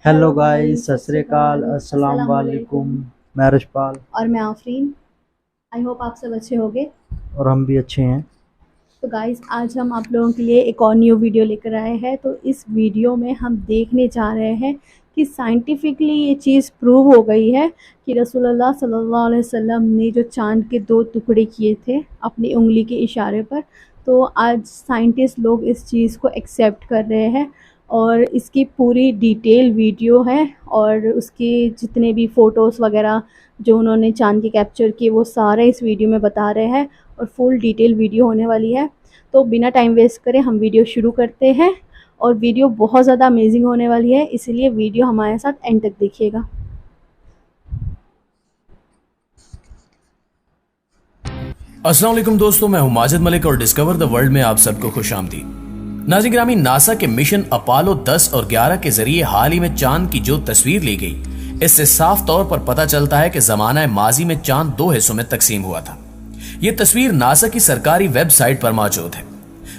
Hello hello guys, guys, सत सत श्री श्री अकाल, अकाल, अस्सलाम अस्सलाम वालेकुम। वालेकुम। मैं रशपाल। और मैं आफरीन। आई होप आप सब अच्छे होंगे। और हम भी अच्छे हैं। तो गाइस, आज हम आप लोगों के लिए एक और न्यू वीडियो लेकर आए हैं। तो इस वीडियो में हम देखने जा रहे हैं कि साइंटिफिकली ये चीज़ प्रूव हो गई है कि रसूलुल्लाह सल्लल्लाहु अलैहि वसल्लम ने जो चांद के दो टुकड़े किए थे अपनी उंगली के इशारे पर, तो आज साइंटिस्ट लोग इस चीज़ को एक्सेप्ट कर रहे हैं। और इसकी पूरी डिटेल वीडियो है, और उसके जितने भी फ़ोटोज़ वगैरह जो उन्होंने चांद के कैप्चर किए वो सारे इस वीडियो में बता रहे हैं। और फुल डिटेल वीडियो होने वाली है। तो बिना टाइम वेस्ट करें हम वीडियो शुरू करते हैं। और वीडियो बहुत ज़्यादा अमेजिंग होने वाली है, इसलिए वीडियो हमारे साथ एंड तक देखिएगा। अस्सलाम वालेकुम दोस्तों, मैं हूं माजिद मलिक और डिस्कवर द वर्ल्ड में आप सबको खुशामदीद। नाज़रीन ग्रामी, नासा के मिशन अपोलो 10 और 11 के जरिए हाल ही में चांद की जो तस्वीर ली गई, इससे साफ तौर पर पता चलता है कि जमाना माजी में चांद दो हिस्सों में तकसीम हुआ था। ये तस्वीर नासा की सरकारी वेबसाइट पर मौजूद है।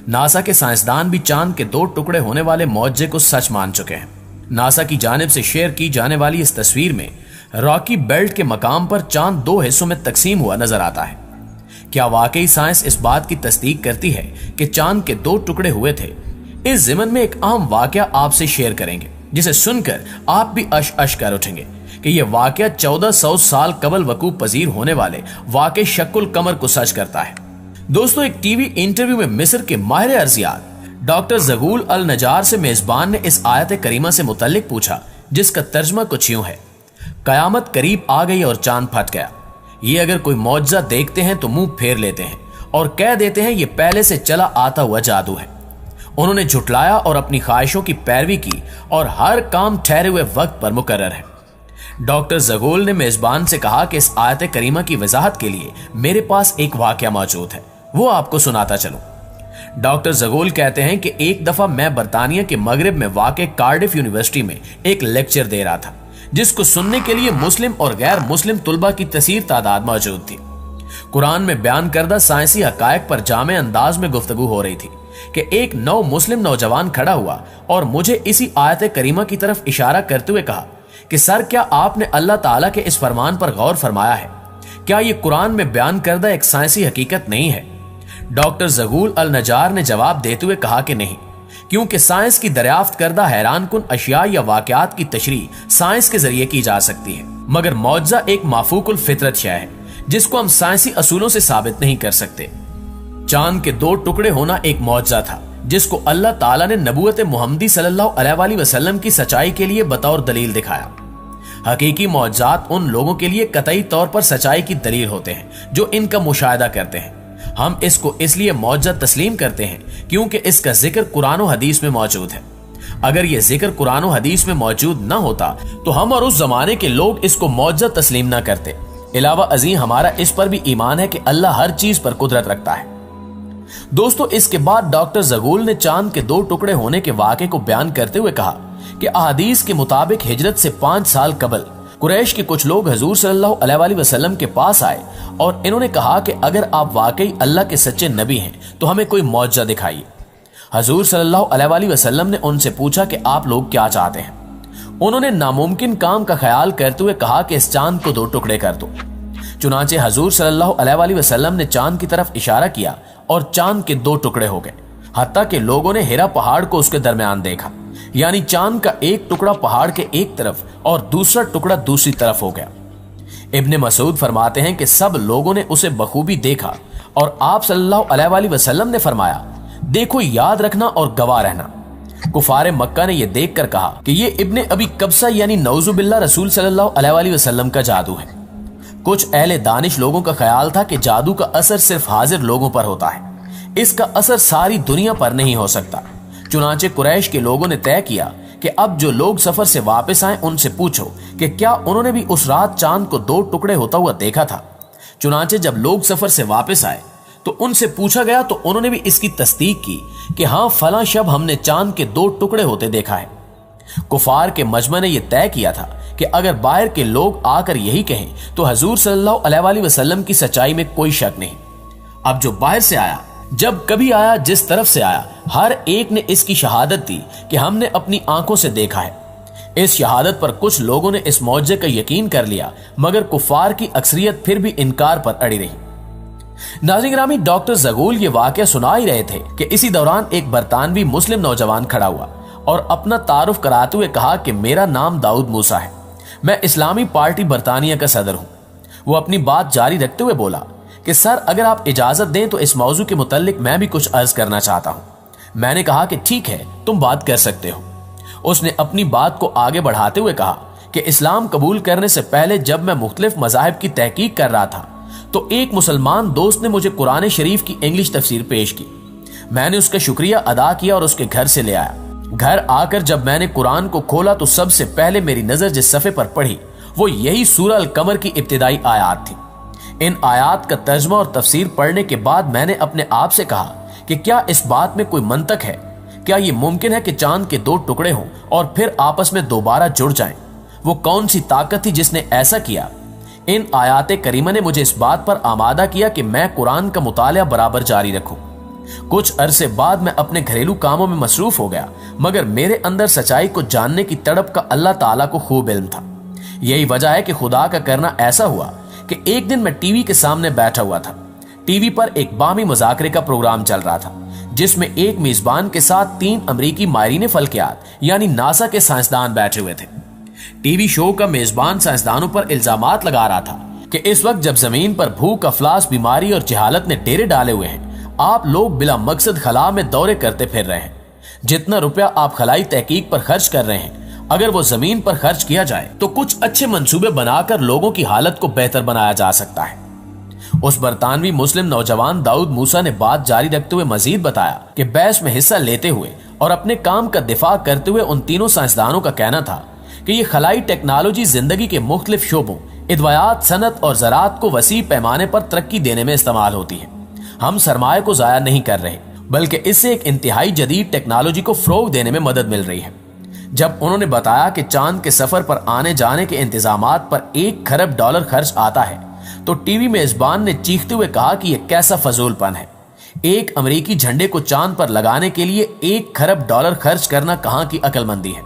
नासा के साइंसदान भी चांद के दो टुकड़े होने वाले मौजे को सच मान चुके हैं। नासा की जानिब से शेयर की जाने वाली इस तस्वीर में रॉकी बेल्ट के मकाम पर चांद दो हिस्सों में तकसीम हुआ नजर आता है। क्या वाकई साइंस इस बात की तस्दीक करती है कि चांद के दो टुकड़े हुए थे? इस जिमन में एक अहम वाकया आपसे शेयर करेंगे, जिसे सुनकर आप भी अश अश कर उठेंगे कि यह वाकया 1400 साल कबल वकूफ पजीर होने वाले वाकई शक्ल कमर को सच करता है। दोस्तों, एक टीवी इंटरव्यू में मिस्र के माहिर अर्जियात डॉक्टर जगूल अल नजार से मेजबान ने इस आयत करीमा से मुतल्लिक पूछा, जिसका तर्जमा कुछ यूं है: कयामत करीब आ गई और चांद फट गया। ये अगर कोई मौजज़ा देखते हैं तो मुंह फेर लेते हैं और कह देते हैं ये पहले से चला आता हुआ जादू है। उन्होंने झुटलाया और अपनी ख्वाहिशों की पैरवी की, और हर काम ठहरे हुए वक्त पर मुकर्रर है। डॉक्टर जगोल ने मेजबान से कहा कि इस आयत करीमा की वजाहत के लिए मेरे पास एक वाकया मौजूद है, वो आपको सुनाता चलूं। डॉक्टर जगोल कहते हैं कि एक दफा मैं बरतानिया के मगरिब में वाक़े कार्डिफ यूनिवर्सिटी में एक लेक्चर दे रहा था, जिसको सुनने के लिए मुस्लिम और गैर मुस्लिम तुलबा की तसीर तादाद मौजूद थी। कुरान में बयान करदा साइंसी हकायक पर जामे अंदाज में गुफ्तगू हो रही थी कि एक नौ मुस्लिम नौजवान खड़ा हुआ और मुझे इसी आयत करीमा की तरफ इशारा करते हुए कहा कि सर, क्या आपने अल्लाह ताला के इस फरमान पर गौर फरमाया है? क्या यह कुरान में बयान करदा एक साइंसी हकीकत नहीं है? डॉक्टर जगूल अल नजार ने जवाब देते हुए कहा कि नहीं, क्योंकि साइंस की दरियाफ्त करदा हैरान कुन अशिया या वाकयात की तशरीह साइंस के जरिए की जा सकती है, मगर मौजज़ा एक माफूकुल फितरत शय है जिसको हम साइंसी असूलों से साबित नहीं कर सकते। चांद के दो टुकड़े होना एक मौजज़ा था जिसको अल्लाह ताला ने नबूवत मुहम्मदी सल्लल्लाहु अलैहि वसल्लम की सच्चाई के लिए बतौर दलील दिखाया। हकीकी मौजज़ात उन लोगों के लिए कतई तौर पर सच्चाई की दलील होते हैं जो इनका मुशाहिदा करते हैं। हम इसको इसलिए मौजज़ा तस्लीम करते हैं क्योंकि इसका जिक्र कुरान और हदीस में मौजूद है। अगर यह जिक्र कुरान और हदीस में मौजूद ना होता तो हम और उस जमाने के लोग इसको मौजज़ा तस्लीम ना करते। इलावा अजीम, हमारा इस पर भी ईमान है कि अल्लाह हर चीज पर कुदरत रखता है। दोस्तों, इसके बाद डॉक्टर जगूल ने चांद के दो टुकड़े होने के वाक़े को बयान करते हुए कहा कि अहादीस के मुताबिक हिजरत से 5 साल कबल कुरैश के कुछ लोग हजूर सल्लल्लाहु अलैहि वसल्लम के पास आए और इन्होंने कहा कि अगर आप वाकई अल्लाह के सच्चे नबी हैं तो हमें कोई मौजज़ा दिखाइए। हजूर सल्लल्लाहु अलैहि वसल्लम ने उनसे पूछा कि आप लोग क्या चाहते हैं। उन्होंने नामुमकिन काम का ख्याल करते हुए कहा कि इस चांद को दो टुकड़े कर दो। चुनाचे हजूर सल्लल्लाहु अलैहि वसल्लम ने चांद की तरफ इशारा किया और चांद के दो टुकड़े हो गए। हत्ता के लोगों ने हिरा पहाड़ को उसके दरमियान देखा, यानी चांद का एक टुकड़ा पहाड़ के एक तरफ और दूसरा टुकड़ा दूसरी तरफ हो गया। इब्ने मसूद फरमाते हैं कि सब लोगों ने उसे बखूबी देखा और आप सल्लल्लाहु अलैहि वसल्लम ने फरमाया, देखो, याद रखना और गवाह रहना। कुफारे मक्का ने यह देखकर कहा कि यह इब्ने अबी कब्सा यानी नौजुबिल्लाह रसूल सल्लल्लाहु अलैहि वसल्लम का जादू है। कुछ अहले दानिश लोगों का ख्याल था कि जादू का असर सिर्फ हाजिर लोगों पर होता है, इसका असर सारी दुनिया पर नहीं हो सकता। चुनाचे कुरैश के लोगों ने तय किया कि अब जो लोग सफर से वापस आए उनसे पूछो कि क्या उन्होंने भी उस रात चांद को दो टुकड़े होता हुआ देखा था। चुनाचे जब लोग सफर से वापस आए तो उनसे पूछा गया तो उन्होंने भी इसकी तस्दीक की कि हाँ, फलां शब हमने चांद के दो टुकड़े होते देखा है। कुफार के मजमा ने यह तय किया था कि अगर बाहर के लोग आकर यही कहें तो हजूर सल्लल्लाहु अलैहि वसल्लम की सच्चाई में कोई शक नहीं। अब जो बाहर से आया, जब कभी आया, जिस तरफ से आया, हर एक ने इसकी शहादत दी कि हमने अपनी आंखों से देखा है। इस शहादत पर कुछ लोगों ने इस मौजे का यकीन कर लिया, मगर कुफार की अक्सरियत फिर भी इनकार पर अड़ी रही। नाज़रीन गिरामी, डॉक्टर जगूल ये वाकया सुना ही रहे थे कि इसी दौरान एक बरतानवी मुस्लिम नौजवान खड़ा हुआ और अपना तारुफ कराते हुए कहा कि मेरा नाम दाऊद मूसा है, मैं इस्लामी पार्टी बरतानिया का सदर हूं। वो अपनी बात जारी रखते हुए बोला कि सर, अगर आप इजाजत दें तो इस मौजू के मुतालिक मैं भी कुछ अर्ज करना चाहता हूं। मैंने कहा कि ठीक है, तुम बात कर सकते हो। उसने अपनी बात को आगे बढ़ाते हुए कहा कि इस्लाम कबूल करने से पहले जब मैं मुख्तलिफ मज़ाहिब की तहकीक कर रहा था तो एक मुसलमान दोस्त ने मुझे कुरान शरीफ की इंग्लिश तफसीर पेश की। मैंने उसका शुक्रिया अदा किया और उसके घर से ले आया। घर आकर जब मैंने कुरान को खोला तो सबसे पहले मेरी नजर जिस सफ़े पर पड़ी वो यही सूरह अल कमर की इब्तिदाई आयात थी। इन आयात का तर्जमा और तफसीर पढ़ने के बाद मैंने अपने आप से कहा कि क्या इस बात में कोई मंतक है? क्या ये मुमकिन है कि चांद के दो टुकड़े हों और फिर आपस में दोबारा जुड़ जाएं? वो कौन सी ताकत थी जिसने ऐसा किया? इन आयाते करीमा ने मुझे इस बात पर आमादा किया कि मैं कुरान का मुतालिया बराबर जारी रखूं। कुछ अरसे बाद मैं अपने घरेलू कामों में मसरूफ हो गया, मगर मेरे अंदर सच्चाई को जानने की तड़प का अल्लाह ताला को खूब इल्म था। यही वजह है कि खुदा का करना ऐसा हुआ कि एक दिन मैं टीवी के सामने बैठा हुआ था। टीवी पर एक बामी मुज़ाकरे का प्रोग्राम चल रहा था जिसमें एक मेजबान के साथ 3 अमरीकी माहिरीन फल्कियात यानी नासा के साइंसदान बैठे हुए थे। टीवी शो का मेजबान साइंसदानों पर इल्जामात लगा रहा था कि इस वक्त जब जमीन पर भूख, अफलास, बीमारी और जहालत ने डेरे डाले हुए हैं, आप लोग बिला मकसद खला में दौरे करते फिर रहे हैं। जितना रुपया आप खलाई तहकीक पर खर्च कर रहे हैं, अगर वो जमीन पर खर्च किया जाए तो कुछ अच्छे मंसूबे बनाकर लोगों की हालत को बेहतर बनाया जा सकता है। उस बरतानवी मुस्लिम नौजवान दाऊद मूसा ने बात जारी रखते हुए मजीद बताया कि बहस में हिस्सा लेते हुए और अपने काम का दिफा करते हुए उन तीनों साइंसदानों का कहना था कि ये खलाई टेक्नोलॉजी जिंदगी के मुख्तलिफ शोबों, इदवायात, सनत और ज़राअत को वसी पैमाने पर तरक्की देने में इस्तेमाल होती है। हम सरमाए को जाया नहीं कर रहे, बल्कि इससे एक इंतहाई जदीद टेक्नोलॉजी को फ़रोग देने में मदद मिल रही है। जब उन्होंने बताया कि चांद के सफर पर आने जाने के इंतजामात पर $1 खरब खर्च आता है तो टीवी मेजबान ने चीखते हुए कहा कि यह कैसा फजूलपन है। एक अमेरिकी झंडे को चांद पर लगाने के लिए $1 खरब खर्च करना कहां की अक्लमंदी है।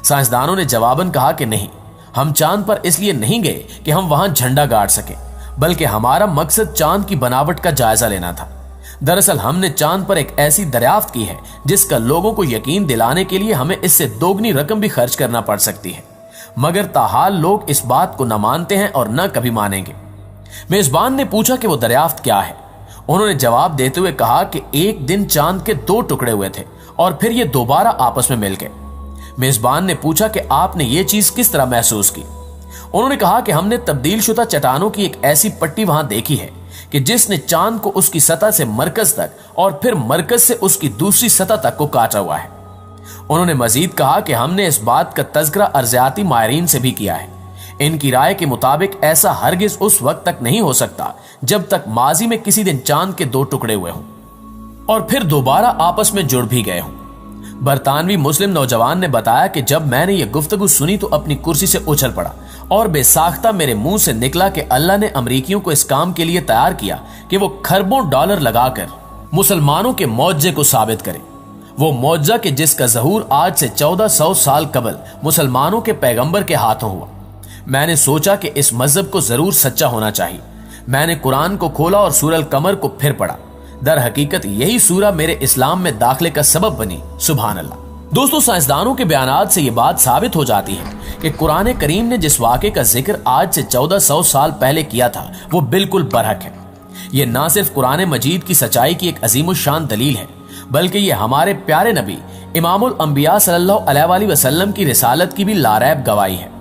साइंसदानों ने जवाबन कहा कि नहीं, हम चांद पर इसलिए नहीं गए कि हम वहां झंडा गाड़ सके, बल्कि हमारा मकसद चांद की बनावट का जायजा लेना था। दरअसल हमने चांद पर एक ऐसी दरियाफ्त की है जिसका लोगों को यकीन दिलाने के लिए हमें इससे दोगुनी रकम भी खर्च करना पड़ सकती है, मगर ताहाल लोग इस बात को न मानते हैं और न कभी मानेंगे। मेजबान ने पूछा कि वो दरियाफ्त क्या है। उन्होंने जवाब देते हुए कहा कि एक दिन चांद के 2 टुकड़े हुए थे और फिर ये दोबारा आपस में मिल गए। मेजबान ने पूछा कि आपने ये चीज किस तरह महसूस की। उन्होंने कहा कि हमने तब्दील शुदा चट्टानों की एक ऐसी पट्टी वहां देखी है कि जिसने चांद को उसकी सतह से मरकज तक और फिर मरकज से उसकी दूसरी सतह तक को काटा हुआ है। उन्होंने मजीद कहा कि हमने इस बात का तज़किरा अर्ज़ियाती माहिरीन से भी किया है। इनकी राय के मुताबिक ऐसा हरगिज उस वक्त तक नहीं हो सकता जब तक माजी में किसी दिन चांद के 2 टुकड़े हुए हों और फिर दोबारा आपस में जुड़ भी गए हों। बरतानवी मुस्लिम नौजवान ने बताया कि जब मैंने ये गुफ्तगू सुनी तो अपनी कुर्सी से उछल पड़ा और बेसाख्ता मेरे मुंह से निकला कि अल्लाह ने अमरीकियों को इस काम के लिए तैयार किया कि वो खरबों डॉलर लगाकर मुसलमानों के मौजे को साबित करें। वो मौजा कि जिसका ज़हूर आज से 1400 साल कबल मुसलमानों के पैगंबर के हाथों हुआ। मैंने सोचा कि इस मजहब को जरूर सच्चा होना चाहिए। मैंने कुरान को खोला और सूरह अल कमर को फिर पढ़ा। दर हकीकत यही सूरा मेरे इस्लाम में दाखिले का सबब बनी। सुभान अल्लाह। दोस्तों, साइंसदानों के बयानात से यह बात साबित हो जाती है कि कुरान करीम ने जिस वाक़े का जिक्र आज से 1400 साल पहले किया था वो बिल्कुल बरहक है। यह ना सिर्फ कुरान मजीद की सच्चाई की एक अजीमुशान दलील है, बल्कि यह हमारे प्यारे नबी इमामुल अंबिया सल्लल्लाहु अलैहि वसल्लम की रिसालत की भी लारैब गवाही है।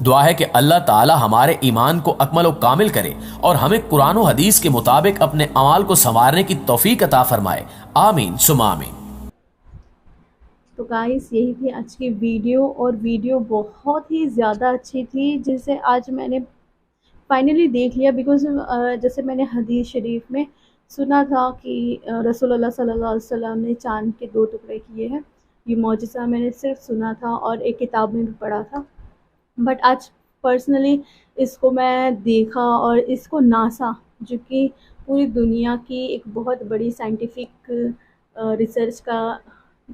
दुआ है कि अल्लाह ताला हमारे ईमान को अकमल व कामिल करे और हमें कुरान व हदीस के मुताबिक अपने अमाल को संवारने की तौफीक अता फरमाए। आमीन सुमा आमीन। तो गाइस, यही थी आज की वीडियो और वीडियो बहुत ही ज़्यादा अच्छी थी जिसे आज मैंने फाइनली देख लिया। बिकॉज जैसे मैंने हदीस शरीफ में सुना था कि रसूलुल्लाह सल्लल्लाहु अलैहि वसल्लम ने चांद के 2 टुकड़े किए हैं। ये मौजिज़ा मैंने सिर्फ सुना था और एक किताब में भी पढ़ा था, बट आज पर्सनली इसको मैं देखा और इसको नासा, जो कि पूरी दुनिया की एक बहुत बड़ी साइंटिफिक रिसर्च का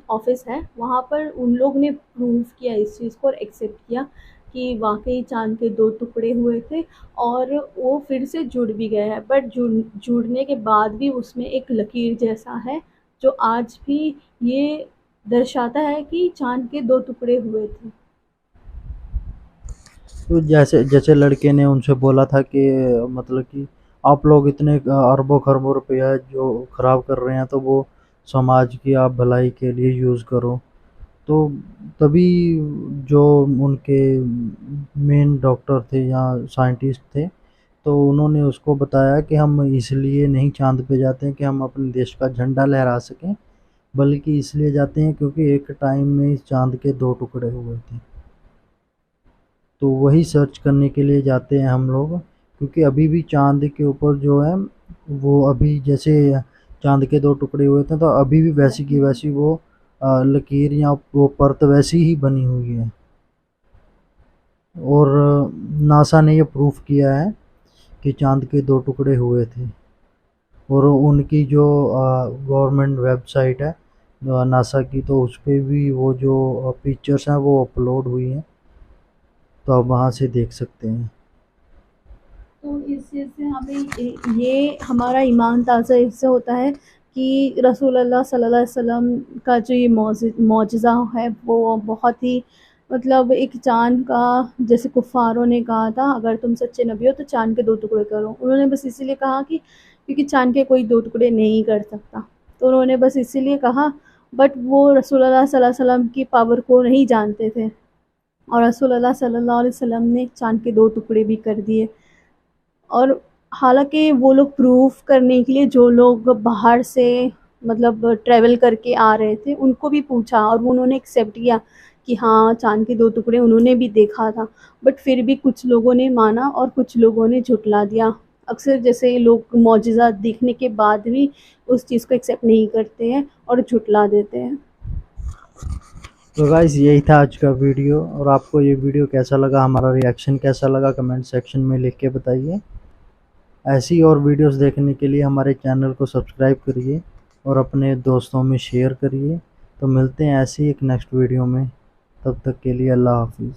ऑफिस है, वहाँ पर उन लोग ने प्रूव किया इस चीज़ को और एक्सेप्ट किया कि वाकई चाँद के 2 टुकड़े हुए थे और वो फिर से जुड़ भी गए हैं। बट जुड़ने के बाद भी उसमें एक लकीर जैसा है जो आज भी ये दर्शाता है कि चाँद के 2 टुकड़े हुए थे। तो जैसे जैसे लड़के ने उनसे बोला था कि मतलब कि आप लोग इतने अरबों खरबों रुपया जो ख़राब कर रहे हैं तो वो समाज की आप भलाई के लिए यूज़ करो। तो तभी जो उनके मेन डॉक्टर थे या साइंटिस्ट थे, तो उन्होंने उसको बताया कि हम इसलिए नहीं चाँद पे जाते हैं कि हम अपने देश का झंडा लहरा सकें, बल्कि इसलिए जाते हैं क्योंकि एक टाइम में इस चाँद के 2 टुकड़े हुए थे। तो वही सर्च करने के लिए जाते हैं हम लोग, क्योंकि अभी भी चाँद के ऊपर जो है वो अभी जैसे चाँद के 2 टुकड़े हुए थे, तो अभी भी वैसी की वैसी वो लकीर या वो परत वैसी ही बनी हुई है। और नासा ने ये प्रूफ किया है कि चाँद के 2 टुकड़े हुए थे। और उनकी जो गवर्नमेंट वेबसाइट है नासा की, तो उस पे भी वो जो पिक्चर्स हैं वो अपलोड हुई हैं, तो आप वहाँ से देख सकते हैं। तो इस चीज़ से हमें ये हमारा ईमान ताज़ा इससे होता है कि रसूलुल्लाह सल्लल्लाहु अलैहि वसल्लम का जो ये मौजज़ा है वो बहुत ही मतलब एक चाँद का, जैसे कुफ़ारों ने कहा था अगर तुम सच्चे नबी हो तो चाँद के 2 टुकड़े करो। उन्होंने बस इसीलिए कहा कि क्योंकि चाँद के कोई 2 टुकड़े नहीं कर सकता, तो उन्होंने बस इसीलिए कहा। बट वो रसूलुल्लाह सल्लल्लाहु अलैहि वसल्लम की पावर को नहीं जानते थे और रसूलुल्लाह सल्लल्लाहु अलैहि वसल्लम ने चाँद के 2 टुकड़े भी कर दिए। और हालाँकि वो लोग प्रूफ़ करने के लिए जो लोग बाहर से मतलब ट्रैवल करके आ रहे थे, उनको भी पूछा और उन्होंने एक्सेप्ट किया कि हाँ, चाँद के 2 टुकड़े उन्होंने भी देखा था। बट फिर भी कुछ लोगों ने माना और कुछ लोगों ने झुठला दिया। अक्सर जैसे लोग मौजिज़ा देखने के बाद भी उस चीज़ को एक्सेप्ट नहीं करते हैं और झुठला देते हैं। तो गाइस यही था आज का वीडियो, और आपको ये वीडियो कैसा लगा, हमारा रिएक्शन कैसा लगा, कमेंट सेक्शन में लिख के बताइए। ऐसी और वीडियोस देखने के लिए हमारे चैनल को सब्सक्राइब करिए और अपने दोस्तों में शेयर करिए। तो मिलते हैं ऐसी एक नेक्स्ट वीडियो में, तब तक के लिए अल्लाह हाफिज़।